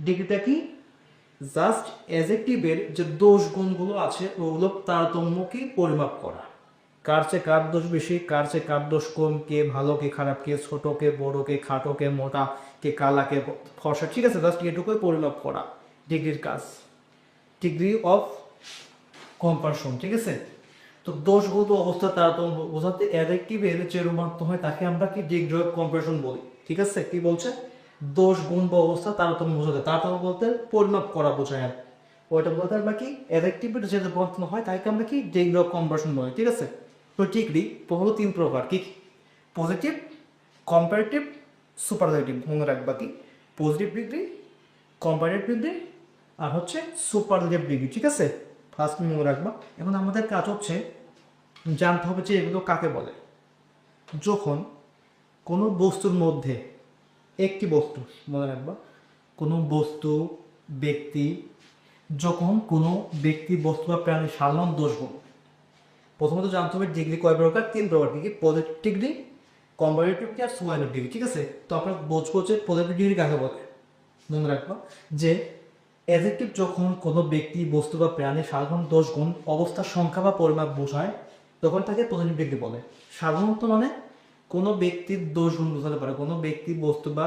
ডিগ্রিটা কি? জাস্ট অ্যাডজেক্টিভের যে দোষ গুণগুলো আছে ওগুলো তারতম্যকে পরিমাপ করা। কার চেয়ে কার দোষ বেশি, কার চেয়ে কার দোষ কম, কে ভালো কে খারাপ, কে ছোট কে বড়, কে খাটো কে মোটা, কে কালা কে ফর্সা, ঠিক আছে? জাস্ট এটুকুই পরিমাপ করা ডিগ্রির কাজ, ডিগ্রি অফ কম্পারশন, ঠিক আছে? তো দোষগত অবস্থা তারতম্য বোঝাতে অ্যাডজেক্টিভের যে রূপান্ত হয় তাকে আমরা কি ডিগ্রি অফ কম্পারশন বলি, ঠিক আছে? কি বলছে? দোষ গুণ বা অবস্থা তারতম্য বোঝাতে, তারতম্য বলতে পরিমাপ করা বোঝায় আর ওইটা বলতে আমরা কি অ্যাডজেক্টিভের যে রূপান্তর হয় তাকে আমরা কি ডিগ্রি অফ কম্পারশন বলি, ঠিক আছে? তো ডিগ্রি হলো তিন প্রকার, কি? Positive, comparative, superlative. মনে রাখবা কি? পজিটিভ ডিগ্রি, কম্পারেটিভ ডিগ্রি, আর হচ্ছে সুপারলেটিভ ডিগ্রি, ঠিক আছে? ফার্স্ট মনে রাখবা। এখন আমাদের কাজ হচ্ছে জানতে হবে যে এগুলো কাকে বলে। যখন কোনো বস্তুর মধ্যে একটি বস্তু, মনে রাখবা, কোনো বস্তু, ব্যক্তি, যখন কোনো ব্যক্তি, বস্তু বা প্রাণীর সাধারণ দোষগুণ, প্রথমত জানতে হবে ডিগ্রি কয় প্রকার? তিন প্রকার। কি? পজিটিভ ডিগ্রি, কম্পারেটিভ ডিগ্রি আর সুপারলেটিভ ডিগ্রি, ঠিক আছে? তো আপনার বুঝবো যে পজিটিভ ডিগ্রি কাকে বলে। মনে রাখবা যে অ্যাডজেক্টিভ যখন কোনো ব্যক্তি, বস্তু বা প্রাণীর সাধারণ দোষ গুণ, অবস্থার সংখ্যা বা পরিমাপ বোঝায় তখন তাকে পজিটিভ ডিগ্রি বলে। সাধারণত মানে কোনো ব্যক্তির দোষ গুণ বোঝাতে পারে, কোনো ব্যক্তি, বস্তু বা